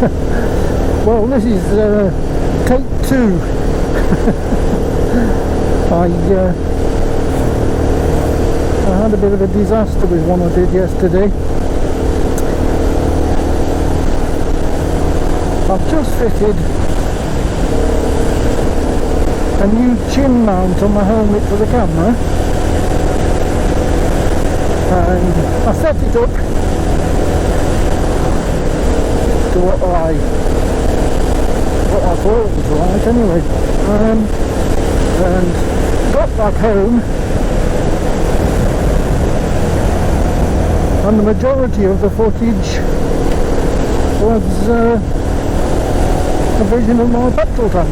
Well, this is take two. I had a bit of a disaster with one I did yesterday. I've just fitted a new chin mount on my helmet for the camera, and I set it up to what I thought it was right anyway, and got back home, and the majority of the footage was a vision of my petrol tank.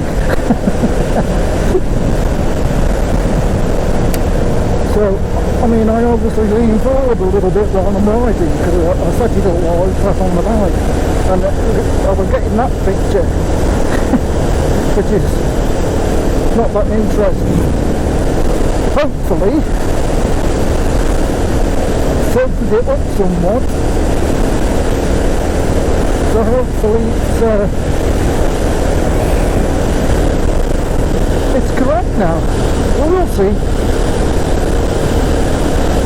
So, I mean, I obviously lean forward a little bit while I'm riding, because I set it up while I was sat on the bike, and I was getting that picture, which is not that interesting. Hopefully, tilted it up somewhat, so hopefully it's correct now. Well, we'll see.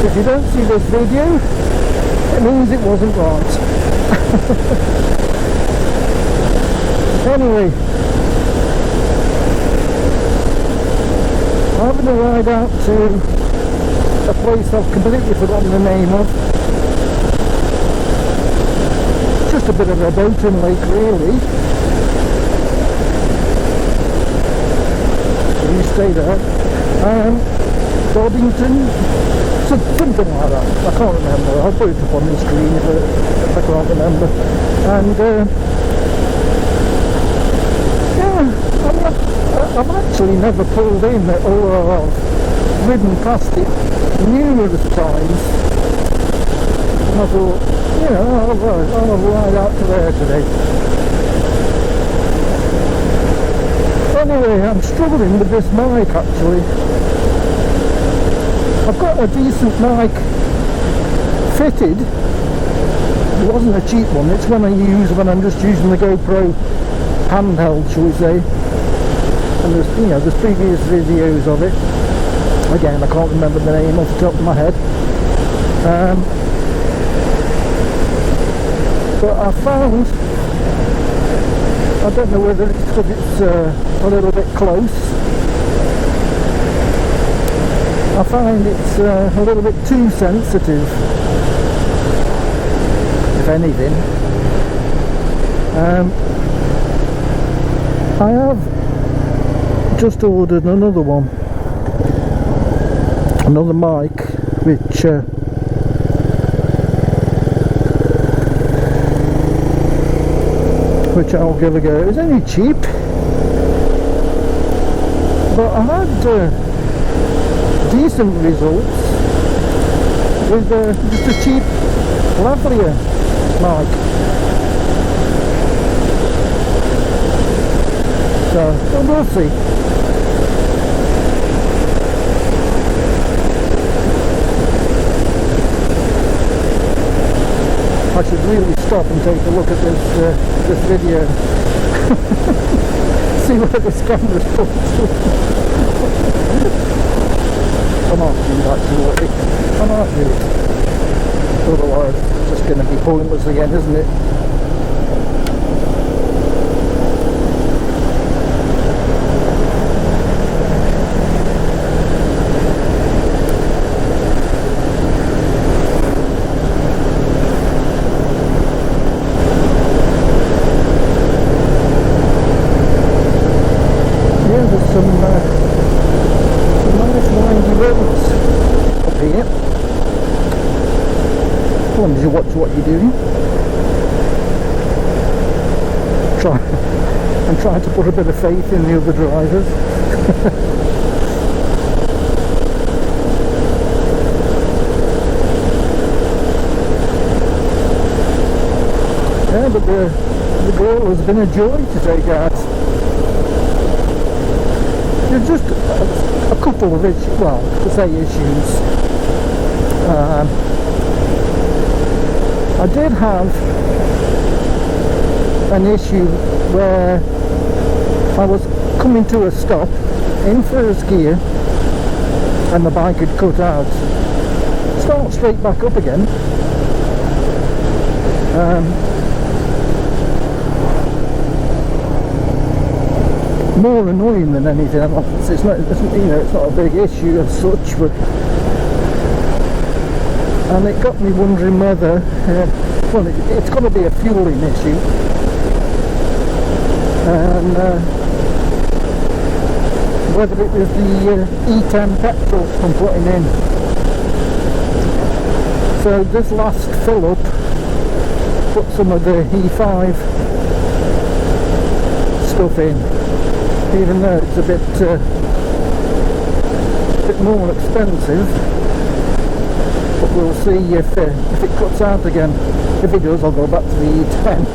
If you don't see this video, it means it wasn't right. Anyway, I'm having a ride out to a place I've completely forgotten the name of. Just a bit of a boating lake, really. So you stay there. Doddington, something like that. I can't remember. I'll put it up on the screen if I can't remember. And yeah, I've actually never pulled in, although I've ridden past it numerous times. And I thought, you know, I'll ride out to there today. Anyway, I'm struggling with this mic actually. I've got a decent mic fitted. It wasn't a cheap one. It's one I use when I'm just using the GoPro handheld, shall we say. And there's, you know, there's previous videos of it. Again, I can't remember the name off the top of my head. But I found, I don't know whether it's because it's a little bit close. I find it's a little bit too sensitive, if anything. I have just ordered another one, another mic, which I'll give a go. It's only cheap, but I had decent results with just a cheap lavalier mic. So we'll see. I should really stop and take a look at this video. See where this camera's put. I might do that to it. I might do it. Otherwise, it's just going to be pointless again, isn't it? Yeah, there's some nice windy roads up here. As long as you watch what you're doing. I'm trying to put a bit of faith in the other drivers. Yeah, but the girl has been a joy to take out. There's just a couple of issues, well, to say issues. I did have an issue where I was coming to a stop in first gear and the bike had cut out. Start straight back up again. More annoying than anything else. It's not, it's not a big issue as such, but and it got me wondering whether, well, it's got to be a fueling issue, and whether it was the E10 petrol I'm putting in. So this last fill up put some of the E5 stuff in, even though it's a bit more expensive, but we'll see if it cuts out again. If it does, I'll go back to the E10.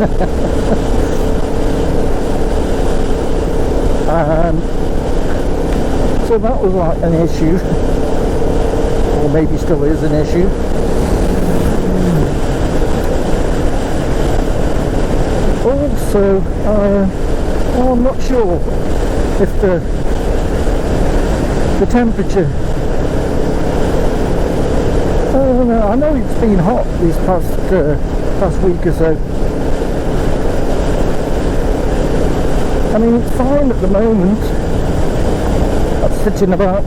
So that was like an issue, or maybe still is an issue. Also, well, I'm not sure if the temperature, I know it's been hot these past week or so. I mean, it's fine at the moment. That's sitting about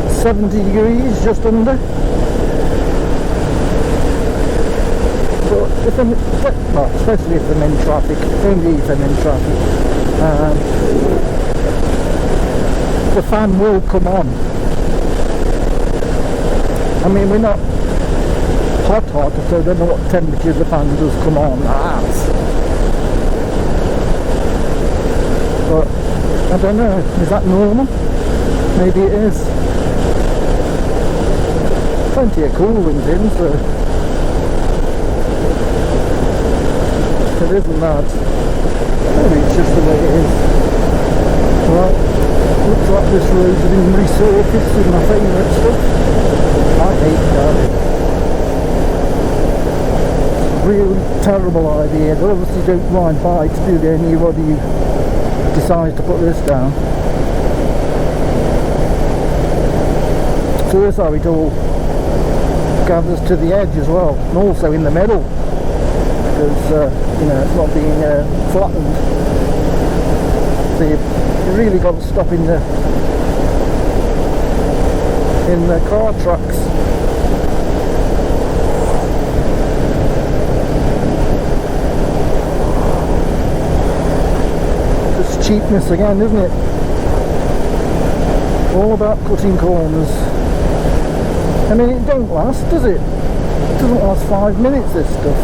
70 degrees, just under. But if I'm, well, especially if I'm in traffic, only if I'm in traffic, the fan will come on. I mean, we're not hot, so I don't know what temperature the fan does come on at. But I don't know, is that normal? Maybe it is. Plenty of coolant in, so it isn't that. Maybe it's just the way it is. Well, looks like this road's been resurfaced with my favourite stuff. I hate that. Really terrible idea. They obviously don't ride bikes, do they? Anybody decides to put this down. So that's how it all gathers to the edge as well, and also in the middle, because it's not being flattened. So you've really got to stop in the car tracks. Just cheapness again, isn't it? All about cutting corners. I mean, it don't last, does it? It doesn't last 5 minutes, this stuff.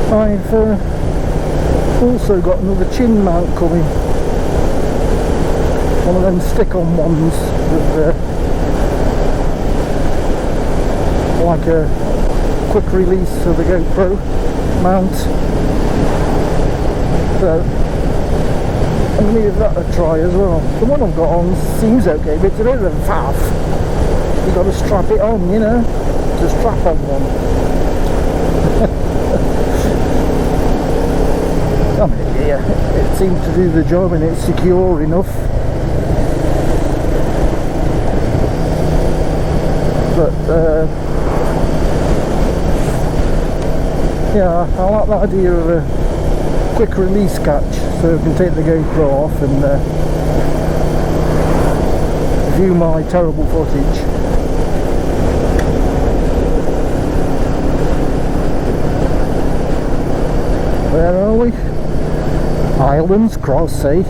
I've also got another chin mount coming. One of them stick-on ones with like a quick release of the GoPro mount. So I'm going to give that a try as well. The one I've got on seems okay, but it's a bit of a faff. You've got to strap it on, you know, to strap on one. I mean, yeah, it seems to do the job and it's secure enough. But, yeah, I like that idea of a quick release catch, so I can take the GoPro off and view my terrible footage. Where are we? Islands Cross, eh?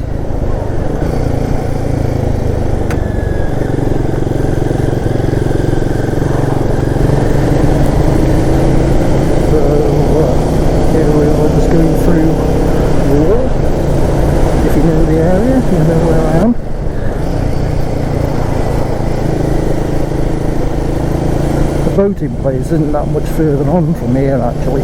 Here we are, just going through Royal. If you know the area, you know where I am. The boating place isn't that much further on from here, actually.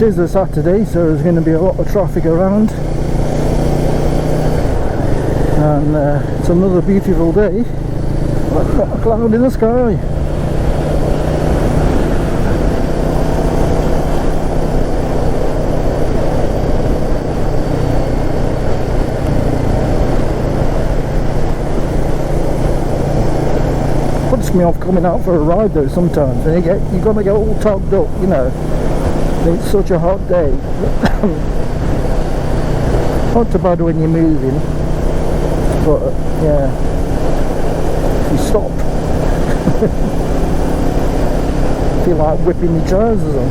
is a Saturday, so there's going to be a lot of traffic around, and it's another beautiful day, but not a cloud in the sky. Puts me off coming out for a ride though sometimes, and you've got to get all togged up, you know. It's such a hot day. Not too bad when you're moving, but yeah, if you stop, feel like whipping your trousers on.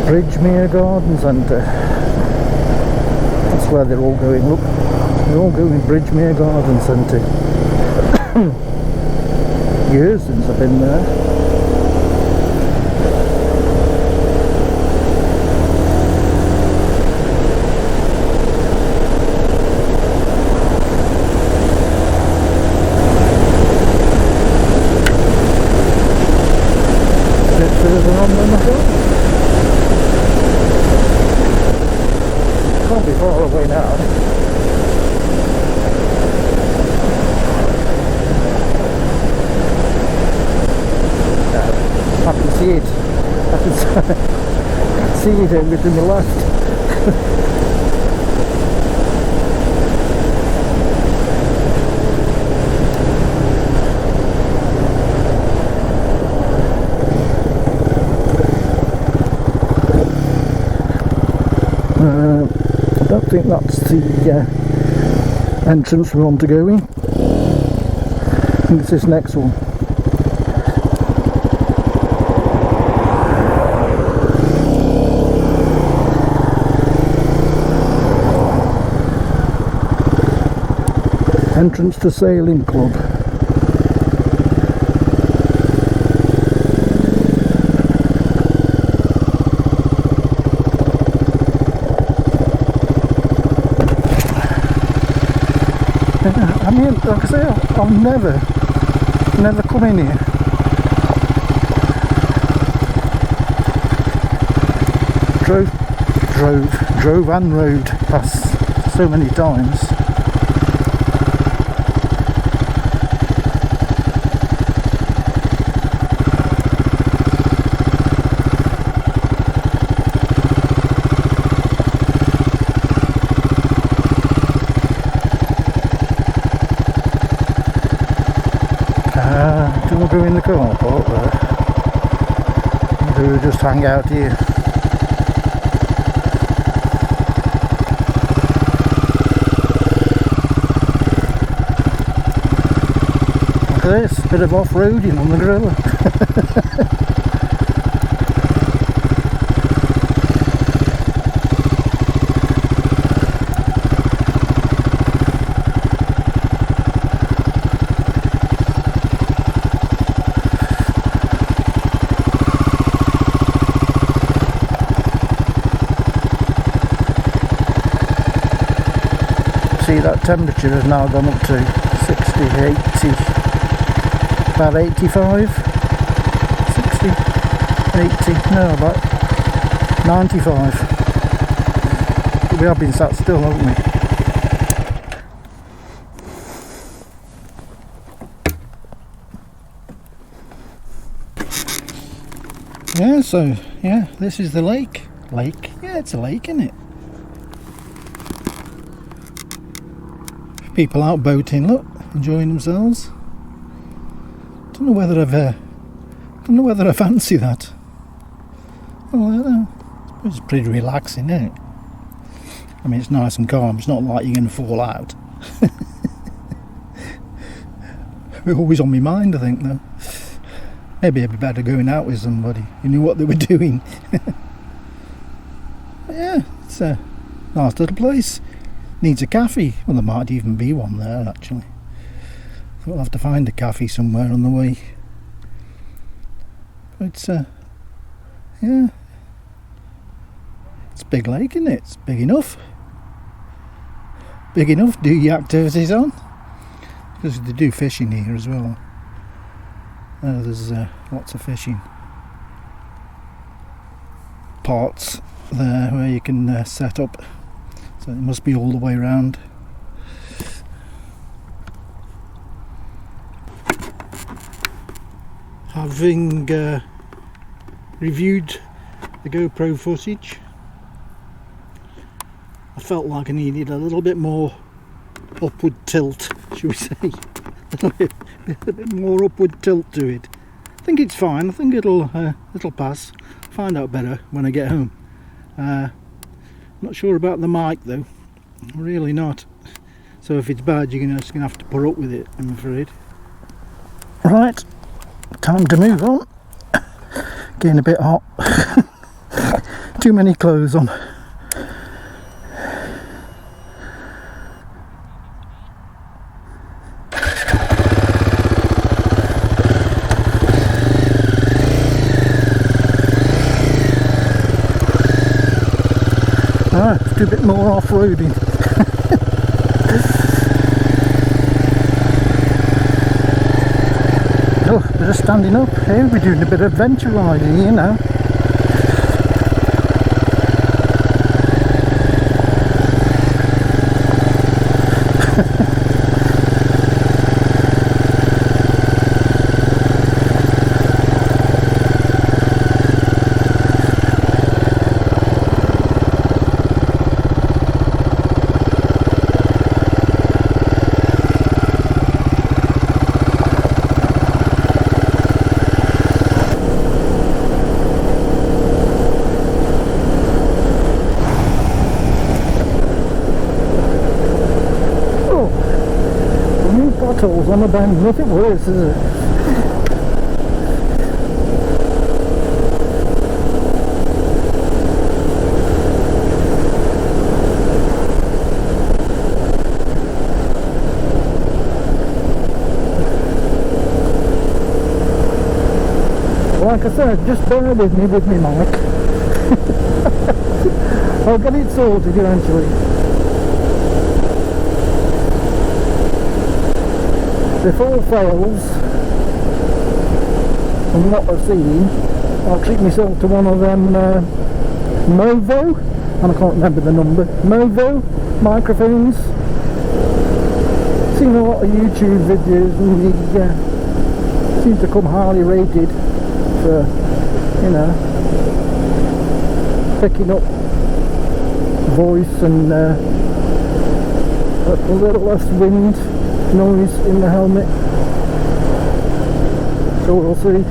Bridgemere Garden Centre. That's where they're all going. Look, they're all going Bridgemere Garden Centre. Years since I've been there. Bit further on than I thought. Can't be far away now. I can see it. I can see it over to my left. I don't think that's the entrance we want to go in. I think it's this next one. Entrance to Sailing Club. I mean, like I say, I've never come in here. Drove and rode past so many times. Do we go in the car park there? Or do we just hang out here? Look at this, bit of off-roading on the Guerrilla. See, that temperature has now gone up to 60, 80, about 85, 60, 80, no, about 95. We have been sat still, haven't we? Yeah, so, yeah, this is the lake. Lake? Yeah, it's a lake, isn't it? People out boating, look, enjoying themselves. Don't know whether I fancy that. Well, I don't know. It's pretty relaxing, isn't it? I mean, it's nice and calm. It's not like you're going to fall out. We're always on my mind, I think, though. Maybe it'd be better going out with somebody who knew what they were doing. Yeah, it's a nice little place. Needs a cafe. Well, there might even be one there, actually. We'll have to find a cafe somewhere on the way. But it's yeah, it's a big lake, isn't it? It's big enough. big enough to do your activities on, because they do fishing here as well. There's lots of fishing parts there where you can set up, so it must be all the way around. Having reviewed the GoPro footage, I felt like I needed a little bit more upward tilt, should we say, a bit more upward tilt to it. I think it's fine. I think it'll pass. Find out better when I get home. Not sure about the mic though, really not. So if it's bad, you're just gonna have to put up with it, I'm afraid. Right, time to move on. Getting a bit hot. Too many clothes on. Do a bit more off-roading. Oh, they're just standing up here. We're doing a bit of adventure riding here now. On the bend, nothing worse, is it? Like I said, just bear with me with me mic. I'll get it sorted eventually. If all fails, and what I've seen, I'll treat myself to one of them Movo, and I can't remember the number, Movo microphones. Seen a lot of YouTube videos and they seem to come highly rated for, you know, picking up voice and a little less wind noise in the helmet. So we'll see.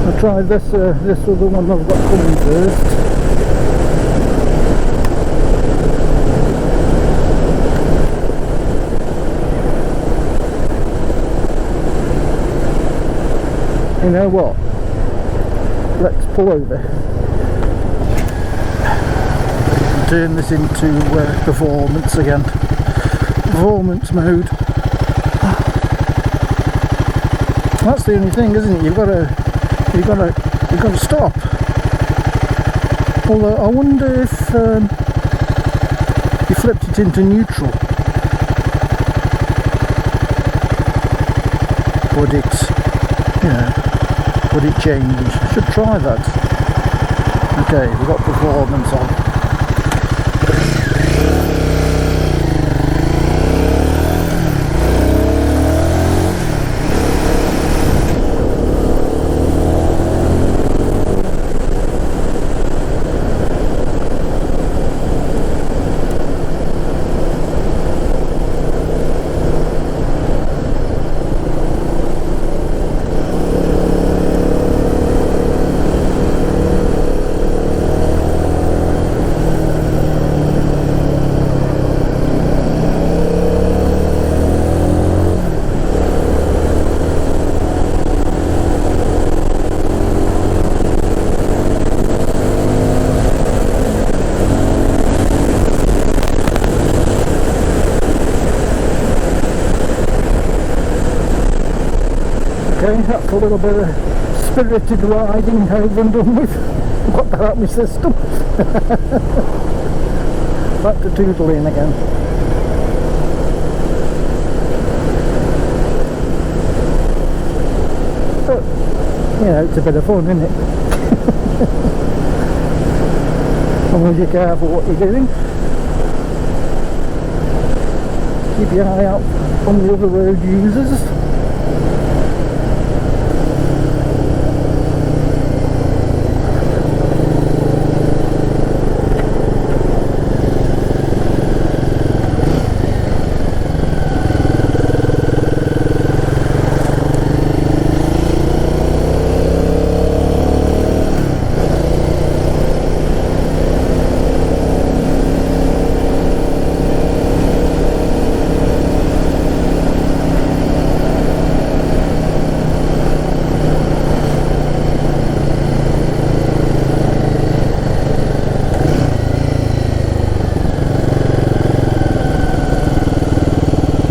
I'll try this other one I've got coming first. You know what? Let's pull over. Turn this into performance again. Performance mode. That's the only thing, isn't it? You've got to stop. Although I wonder if you flipped it into neutral, would it, you know, would it change? I should try that. Okay, we've got performance on. Okay, that's a little bit of spirited riding over and done with. Got that out of my system. Back to tootling again. you know, it's a bit of fun, isn't it? As long as you're careful what you're doing. Keep your eye out on the other road users.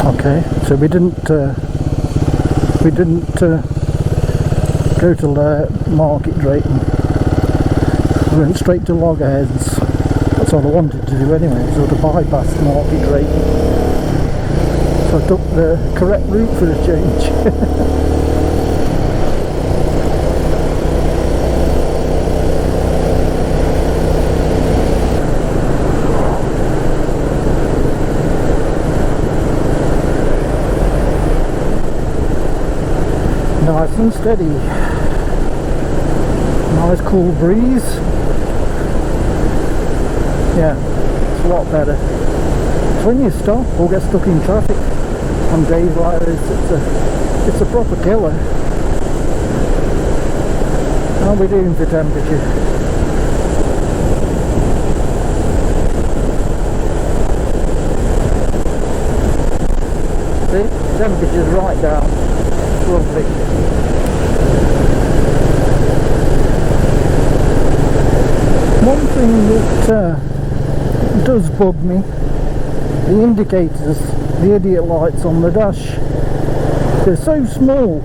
Okay, so we didn't go to Market Drayton. We went straight to Loggerheads. That's what I wanted to do anyway, so to bypass Market Drayton. So I took the correct route for the change. Nice and steady. Nice cool breeze. Yeah, it's a lot better. It's when you stop or get stuck in traffic on days like this, it's a proper killer. How are we doing for temperature? See, temperature's right down. Lovely. One thing that does bug me, the indicators, the idiot lights on the dash, they're so small.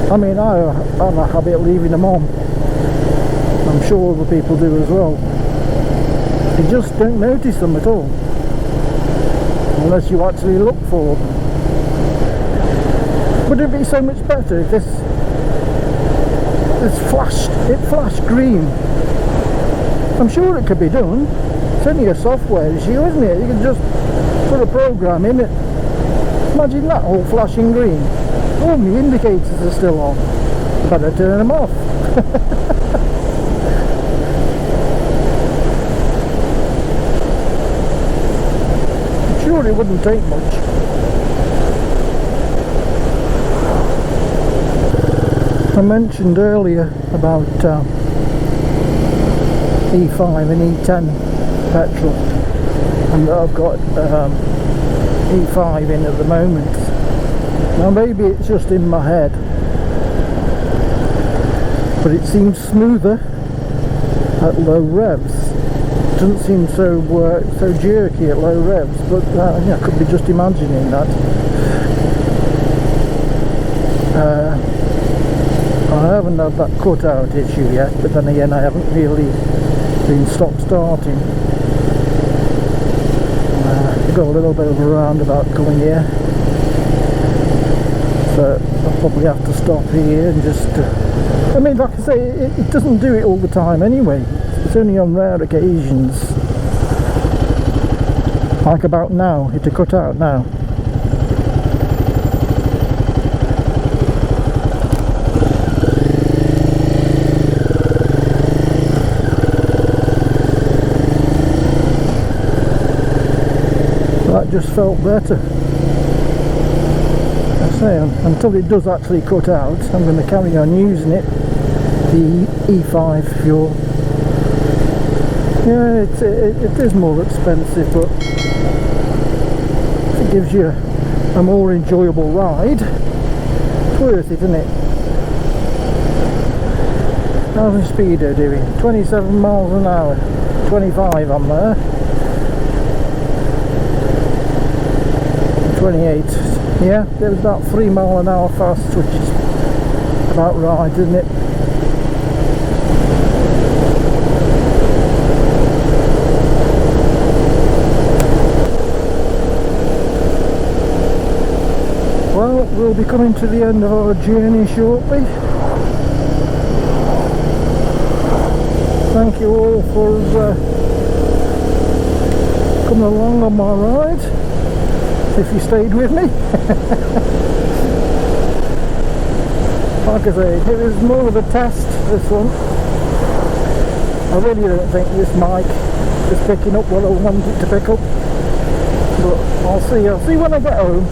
I mean, I have a habit of leaving them on. I'm sure other people do as well. You just don't notice them at all, unless you actually look for them. Would it be so much better if it flashed green? I'm sure it could be done. It's only a software issue, isn't it? You can just put a program in it. Imagine that, all flashing green. All the indicators are still on. Better turn them off. I'm sure it wouldn't take much. I mentioned earlier about E5 and E10 petrol, and I've got E5 in at the moment. Now maybe it's just in my head, but it seems smoother at low revs. It doesn't seem so jerky at low revs, but yeah, I could be just imagining that. I haven't had that cutout issue yet, but then again I haven't really been stop-starting. I've got a little bit of a roundabout coming here, so I'll probably have to stop here and just I mean, like I say, it doesn't do it all the time anyway. It's only on rare occasions, like about now. It'll cut out now. That just felt better. I say, until it does actually cut out, I'm going to carry on using it. The E5 fuel. Yeah, it is more expensive, but if it gives you a more enjoyable ride, it's worth it, isn't it? How's the speedo doing? 27 miles an hour. 25 on there. 28. Yeah, there's about 3 mile an hour fast, which is about right, isn't it? Well, Well, we'll be coming to the end of our journey shortly. Thank you all for coming along on my ride, if you stayed with me. Like I say, it was more of a test, this one. I really don't think this mic is picking up what I want it to pick up, but I'll see when I get home.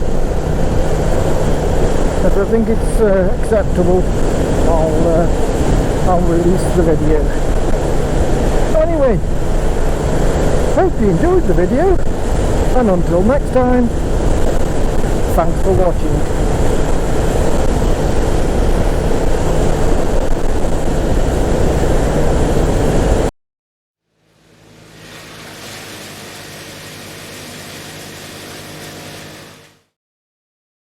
If I think it's acceptable, I'll release the video. Anyway, hope you enjoyed the video, and until next time, thanks for watching.